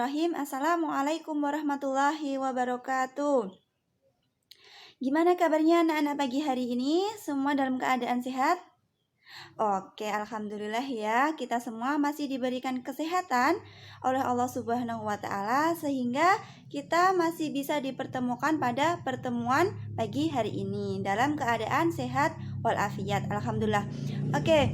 Bismillahirrahmanirrahim. Assalamualaikum warahmatullahi wabarakatuh. Gimana kabarnya anak-anak pagi hari ini? Semua dalam keadaan sehat? Oke, alhamdulillah ya. Kita semua masih diberikan kesehatan oleh Allah Subhanahu wa taala sehingga kita masih bisa dipertemukan pada pertemuan pagi hari ini dalam keadaan sehat walafiat. Alhamdulillah. Oke.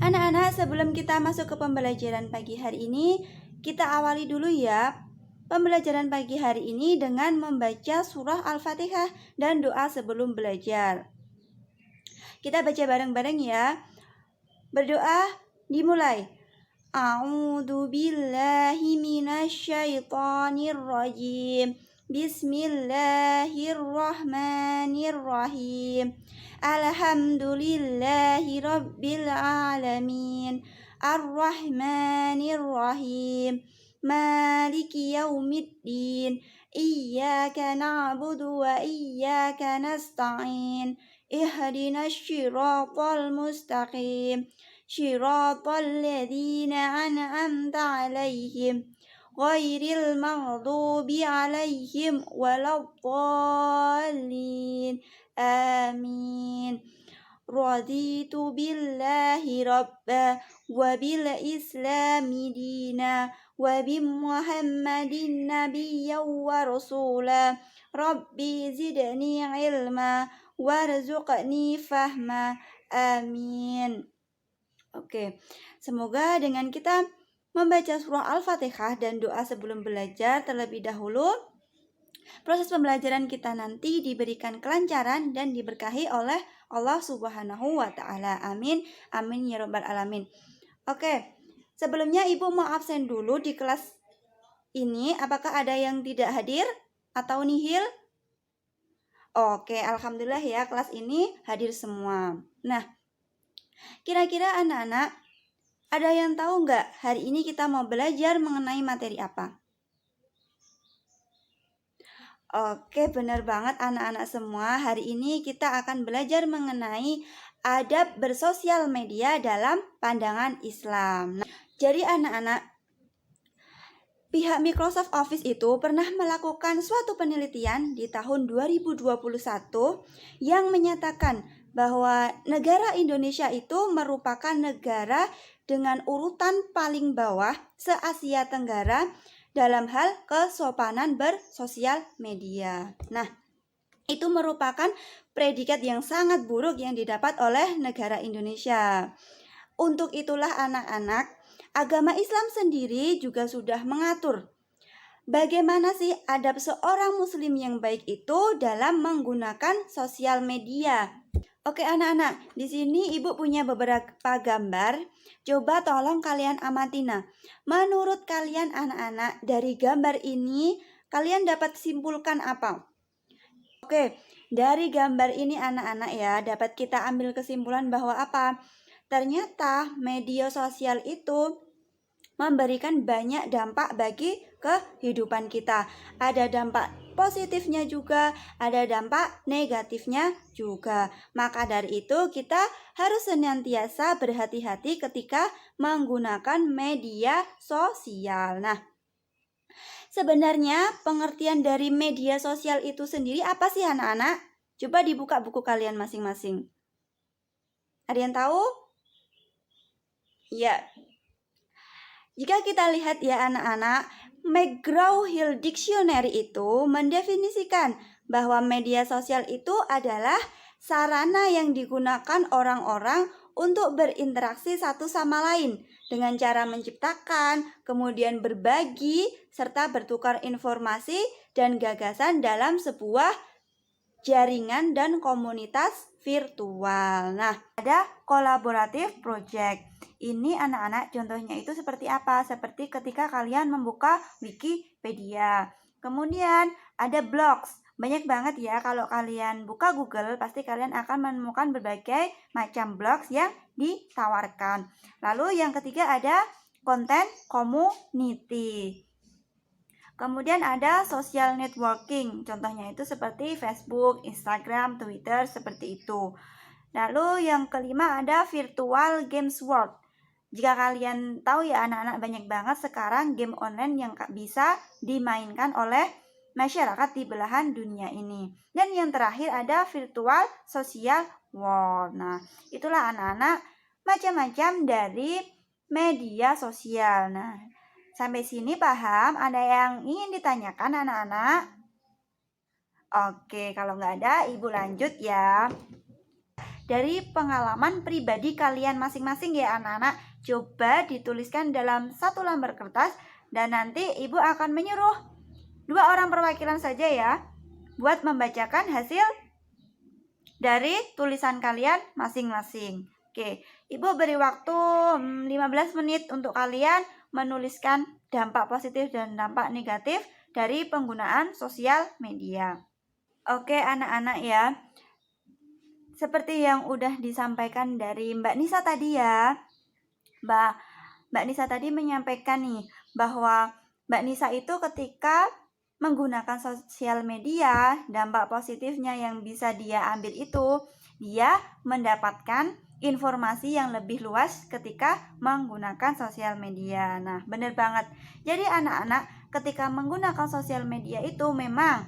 Anak-anak, sebelum kita masuk ke pembelajaran pagi hari ini, kita awali dulu ya pembelajaran pagi hari ini dengan membaca surah Al-Fatihah dan doa sebelum belajar. Kita baca bareng-bareng ya. Berdoa dimulai. A'udzu billahi minasyaitonir rajim. Bismillahirrahmanirrahim. Alhamdulillahi rabbil alamin. Ar-Rahmanir-Rahim. Maliki yaumiddin. Iyyaka na'budu wa iyyaka nasta'in. Ihdinas siratal mustaqim. Siratal ladzina an'amta 'alaihim. Ghairil maghdubi 'alaihim waladdallin. Amin. Raditu billahi rabba wa bil islami dina wa bi muhammadin nabiyya wa rasula. Rabbi zidni ilma warzuqni fahma. Amin. Oke, semoga dengan kita membaca surah Al-Fatihah dan doa sebelum belajar terlebih dahulu, proses pembelajaran kita nanti diberikan kelancaran dan diberkahi oleh Allah Subhanahu wa taala. Amin. Amin ya rabbal alamin. Oke. Sebelumnya Ibu mau absen dulu di kelas ini. Apakah ada yang tidak hadir atau nihil? Oke, alhamdulillah ya, kelas ini hadir semua. Nah, kira-kira anak-anak ada yang tahu nggak hari ini kita mau belajar mengenai materi apa? Oke, benar banget anak-anak semua. Hari ini kita akan belajar mengenai adab bersosial media dalam pandangan Islam. Nah, jadi anak-anak, pihak Microsoft Office itu pernah melakukan suatu penelitian di tahun 2021 yang menyatakan bahwa negara Indonesia itu merupakan negara dengan urutan paling bawah se-Asia Tenggara dalam hal kesopanan bersosial media. Nah, itu merupakan predikat yang sangat buruk yang didapat oleh negara Indonesia. Untuk itulah anak-anak, agama Islam sendiri juga sudah mengatur bagaimana sih adab seorang muslim yang baik itu dalam menggunakan sosial media. Oke anak-anak, di sini Ibu punya beberapa gambar. Coba tolong kalian amati. Menurut kalian anak-anak, dari gambar ini kalian dapat simpulkan apa? Oke, dari gambar ini anak-anak ya, dapat kita ambil kesimpulan bahwa apa? Ternyata media sosial itu memberikan banyak dampak bagi kehidupan kita. Ada dampak positifnya juga, ada dampak negatifnya juga. Maka dari itu kita harus senantiasa berhati-hati ketika menggunakan media sosial. Nah, sebenarnya pengertian dari media sosial itu sendiri apa sih anak-anak? Coba dibuka buku kalian masing-masing. Ada yang tahu? Ya. Jika kita lihat ya anak-anak, McGraw-Hill Dictionary itu mendefinisikan bahwa media sosial itu adalah sarana yang digunakan orang-orang untuk berinteraksi satu sama lain dengan cara menciptakan, kemudian berbagi, serta bertukar informasi dan gagasan dalam sebuah jaringan dan komunitas virtual. Nah, ada collaborative project. Ini anak-anak contohnya itu seperti apa? Seperti ketika kalian membuka Wikipedia. Kemudian ada blogs. Banyak banget ya, kalau kalian buka Google pasti kalian akan menemukan berbagai macam blogs yang ditawarkan. Lalu yang ketiga ada content community. Kemudian ada social networking, contohnya itu seperti Facebook, Instagram, Twitter, seperti itu. Lalu yang kelima ada virtual games world. Jika kalian tahu ya anak-anak, banyak banget sekarang game online yang bisa dimainkan oleh masyarakat di belahan dunia ini. Dan yang terakhir ada virtual social world. Nah, itulah anak-anak macam-macam dari media sosial. Nah, sampai sini paham? Ada yang ingin ditanyakan anak-anak? Oke, kalau nggak ada, Ibu lanjut ya. Dari pengalaman pribadi kalian masing-masing ya anak-anak, coba dituliskan dalam satu lembar kertas dan nanti Ibu akan menyuruh 2 orang perwakilan saja ya buat membacakan hasil dari tulisan kalian masing-masing. Oke, Ibu beri waktu 15 menit untuk kalian menuliskan dampak positif dan dampak negatif dari penggunaan sosial media. Oke anak-anak ya, seperti yang udah disampaikan dari Mbak Nisa tadi ya, Mbak Nisa tadi menyampaikan nih bahwa Mbak Nisa itu ketika menggunakan sosial media, dampak positifnya yang bisa dia ambil itu, dia mendapatkan informasi yang lebih luas ketika menggunakan sosial media. Nah, benar banget. Jadi anak-anak ketika menggunakan sosial media itu memang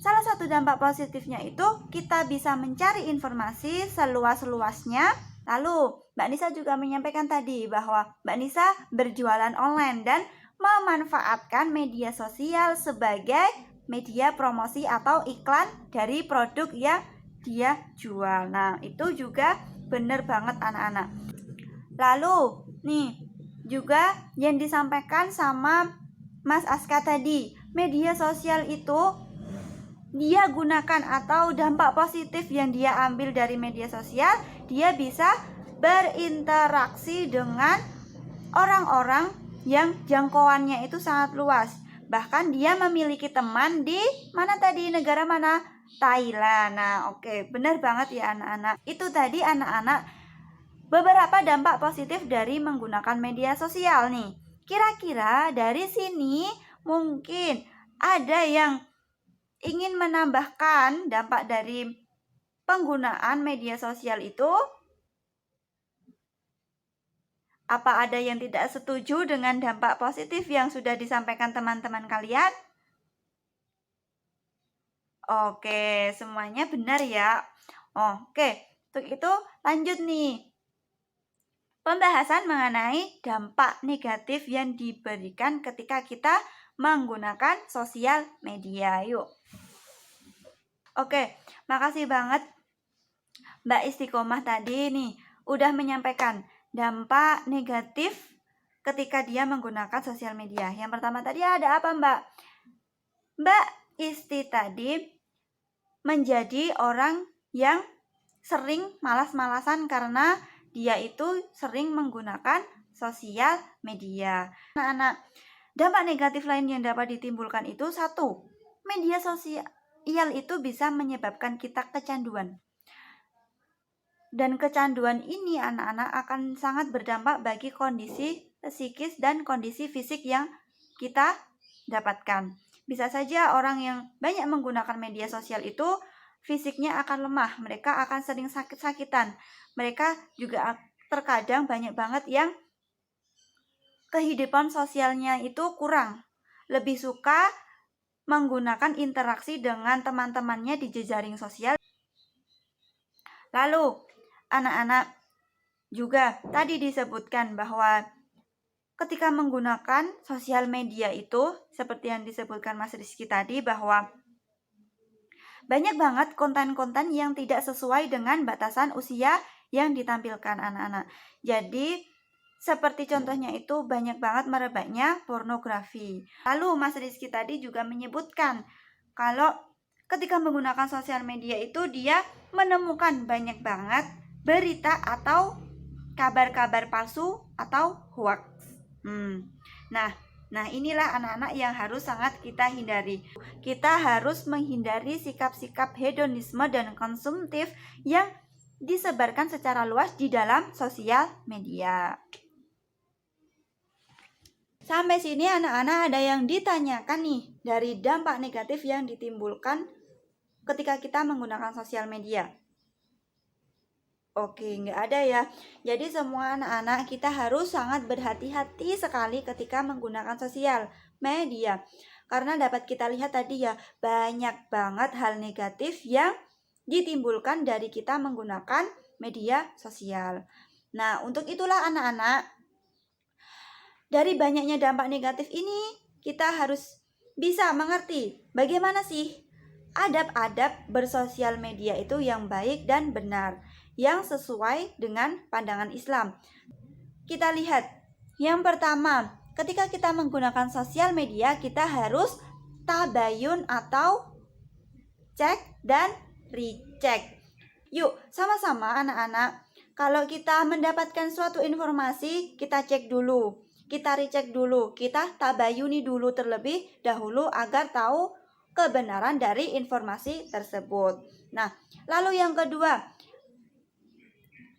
salah satu dampak positifnya itu kita bisa mencari informasi seluas-luasnya. Lalu Mbak Nisa juga menyampaikan tadi bahwa Mbak Nisa berjualan online dan memanfaatkan media sosial sebagai media promosi atau iklan dari produk yang dia jual. Nah, itu juga benar banget anak-anak. Lalu nih juga yang disampaikan sama Mas Aska tadi, media sosial itu dia gunakan atau dampak positif yang dia ambil dari media sosial, dia bisa berinteraksi dengan orang-orang yang jangkauannya itu sangat luas. Bahkan dia memiliki teman di mana tadi, negara mana? Thailand. Nah, oke, benar banget ya anak-anak. Itu tadi anak-anak beberapa dampak positif dari menggunakan media sosial nih. Kira-kira dari sini mungkin ada yang ingin menambahkan dampak dari penggunaan media sosial itu? Apa ada yang tidak setuju dengan dampak positif yang sudah disampaikan teman-teman kalian? Oke, semuanya benar ya. Oke, untuk itu lanjut nih. Pembahasan mengenai dampak negatif yang diberikan ketika kita menggunakan sosial media. Yuk. Oke, makasih banget Mbak Istiqomah tadi nih udah menyampaikan dampak negatif ketika dia menggunakan sosial media. Yang pertama tadi ada apa Mbak? Mbak Isti tadi menjadi orang yang sering malas-malasan karena dia itu sering menggunakan sosial media. Anak-anak, dampak negatif lain yang dapat ditimbulkan itu satu, media sosial itu bisa menyebabkan kita kecanduan. Dan kecanduan ini anak-anak akan sangat berdampak bagi kondisi psikis dan kondisi fisik yang kita dapatkan. Bisa saja orang yang banyak menggunakan media sosial itu fisiknya akan lemah, mereka akan sering sakit-sakitan. Mereka juga terkadang banyak banget yang kehidupan sosialnya itu kurang, lebih suka menggunakan interaksi dengan teman-temannya di jejaring sosial. Lalu, anak-anak juga tadi disebutkan bahwa ketika menggunakan sosial media itu, seperti yang disebutkan Mas Rizky tadi, bahwa banyak banget konten-konten yang tidak sesuai dengan batasan usia yang ditampilkan anak-anak. Jadi, seperti contohnya itu banyak banget merebaknya pornografi. Lalu Mas Rizky tadi juga menyebutkan kalau ketika menggunakan sosial media itu dia menemukan banyak banget berita atau kabar-kabar palsu atau hoax. Nah inilah anak-anak yang harus sangat kita hindari. Kita harus menghindari sikap-sikap hedonisme dan konsumtif yang disebarkan secara luas di dalam sosial media. Sampai sini anak-anak ada yang ditanyakan nih dari dampak negatif yang ditimbulkan ketika kita menggunakan sosial media. Oke, nggak ada ya. Jadi semua anak-anak kita harus sangat berhati-hati sekali ketika menggunakan sosial media. Karena dapat kita lihat tadi ya, banyak banget hal negatif yang ditimbulkan dari kita menggunakan media sosial. Nah, untuk itulah anak-anak, dari banyaknya dampak negatif ini, kita harus bisa mengerti bagaimana sih adab-adab bersosial media itu yang baik dan benar, yang sesuai dengan pandangan Islam. Kita lihat, yang pertama, ketika kita menggunakan sosial media, kita harus tabayun atau cek dan recheck. Yuk, sama-sama anak-anak. Kalau kita mendapatkan suatu informasi, kita cek dulu, kita recheck dulu, kita tabayuni dulu terlebih dahulu agar tahu kebenaran dari informasi tersebut. Nah, lalu yang kedua,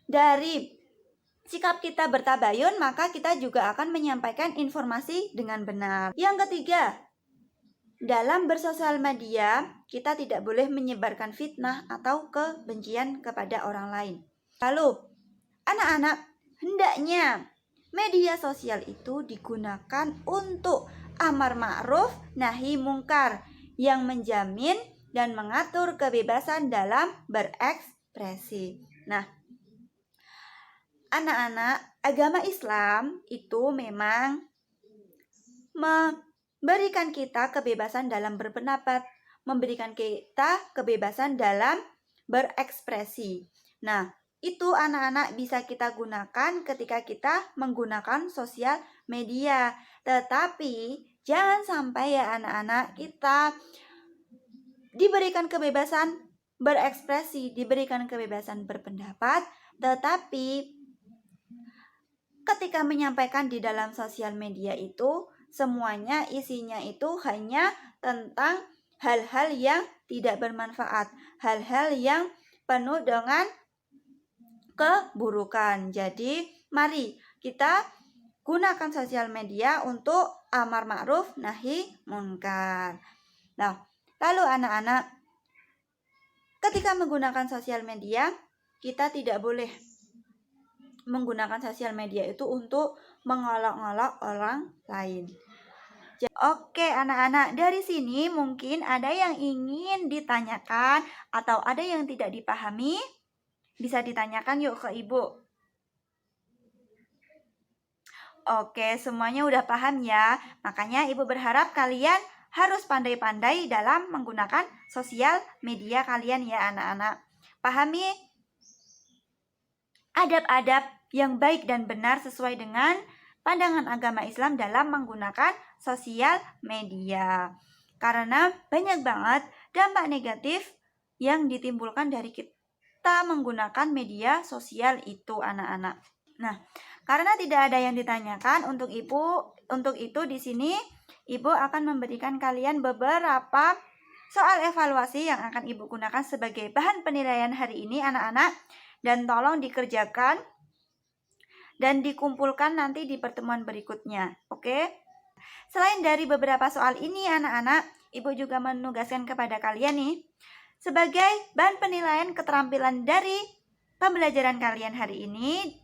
dari sikap kita bertabayun, maka kita juga akan menyampaikan informasi dengan benar. Yang ketiga, dalam bersosial media, kita tidak boleh menyebarkan fitnah atau kebencian kepada orang lain. Lalu, anak-anak, hendaknya media sosial itu digunakan untuk amar ma'ruf nahi mungkar yang menjamin dan mengatur kebebasan dalam berekspresi. Nah, anak-anak, agama Islam itu memang memberikan kita kebebasan dalam berpendapat, memberikan kita kebebasan dalam berekspresi. Nah, itu anak-anak bisa kita gunakan ketika kita menggunakan sosial media. Tetapi jangan sampai ya anak-anak, kita diberikan kebebasan berekspresi, diberikan kebebasan berpendapat, tetapi ketika menyampaikan di dalam sosial media itu, semuanya isinya itu hanya tentang hal-hal yang tidak bermanfaat, hal-hal yang penuh dengan keburukan. Jadi, mari kita gunakan sosial media untuk amar ma'ruf nahi munkar. Nah, lalu anak-anak, ketika menggunakan sosial media, kita tidak boleh menggunakan sosial media itu untuk mengolok-olok orang lain. Oke anak-anak, dari sini mungkin ada yang ingin ditanyakan atau ada yang tidak dipahami. Bisa ditanyakan yuk ke ibu. Oke, semuanya udah paham ya. Makanya ibu berharap kalian harus pandai-pandai dalam menggunakan sosial media kalian ya anak-anak. Pahami adab-adab yang baik dan benar sesuai dengan pandangan agama Islam dalam menggunakan sosial media. Karena banyak banget dampak negatif yang ditimbulkan dari kita menggunakan media sosial itu anak-anak. Nah, karena tidak ada yang ditanyakan untuk itu di sini ibu akan memberikan kalian beberapa soal evaluasi yang akan ibu gunakan sebagai bahan penilaian hari ini anak-anak, dan tolong dikerjakan dan dikumpulkan nanti di pertemuan berikutnya. Oke? Selain dari beberapa soal ini anak-anak, ibu juga menugaskan kepada kalian nih, sebagai bahan penilaian keterampilan dari pembelajaran kalian hari ini,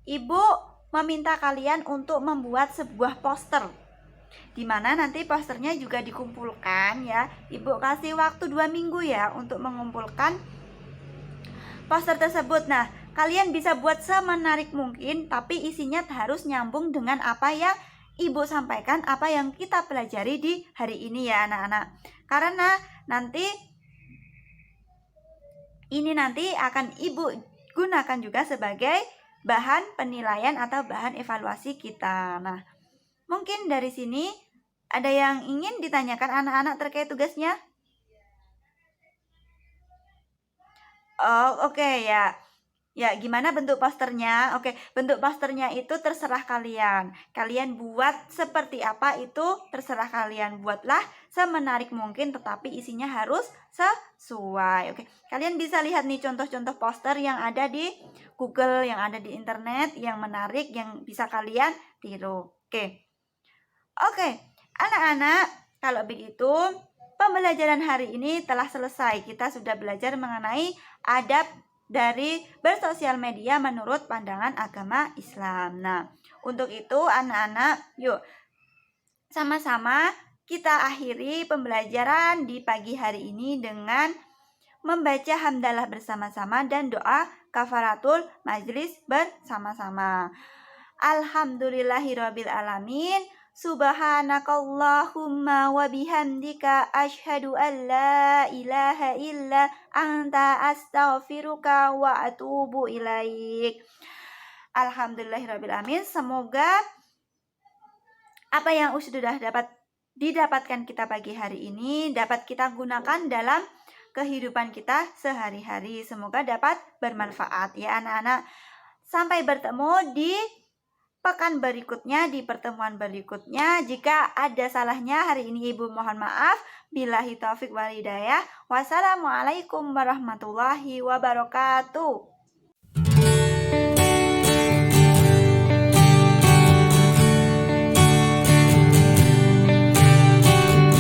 ibu meminta kalian untuk membuat sebuah poster, di mana nanti posternya juga dikumpulkan ya. Ibu kasih waktu 2 minggu ya untuk mengumpulkan poster tersebut. Nah, kalian bisa buat semenarik mungkin, tapi isinya harus nyambung dengan apa yang ibu sampaikan, apa yang kita pelajari di hari ini ya anak-anak. Karena nanti akan ibu gunakan juga sebagai bahan penilaian atau bahan evaluasi kita. Nah, mungkin dari sini ada yang ingin ditanyakan anak-anak terkait tugasnya? Oh, oke ya. Ya, gimana bentuk posternya? Oke, bentuk posternya itu terserah kalian. Kalian buat seperti apa itu terserah kalian. Buatlah semenarik mungkin, tetapi isinya harus sesuai. Oke, kalian bisa lihat nih contoh-contoh poster yang ada di Google, yang ada di internet, yang menarik, yang bisa kalian tiru. Oke, anak-anak, kalau begitu pembelajaran hari ini telah selesai. Kita sudah belajar mengenai adab dari bersosial media menurut pandangan agama Islam. Nah, untuk itu anak-anak, yuk sama-sama kita akhiri pembelajaran di pagi hari ini dengan membaca hamdalah bersama-sama dan doa kafaratul majlis bersama-sama. Alhamdulillahirabbil alamin. Subhanakallahumma wa bihamdika asyhadu an la ilaha illa anta astaghfiruka wa atubu ilaik. Alhamdulillahirabbil alamin. Semoga apa yang sudah dapat didapatkan kita pagi hari ini dapat kita gunakan dalam kehidupan kita sehari-hari. Semoga dapat bermanfaat ya anak-anak. Sampai bertemu di pekan berikutnya, di pertemuan berikutnya. Jika ada salahnya hari ini Ibu mohon maaf. Billahi taufik wal hidayah. Wassalamualaikum warahmatullahi wabarakatuh.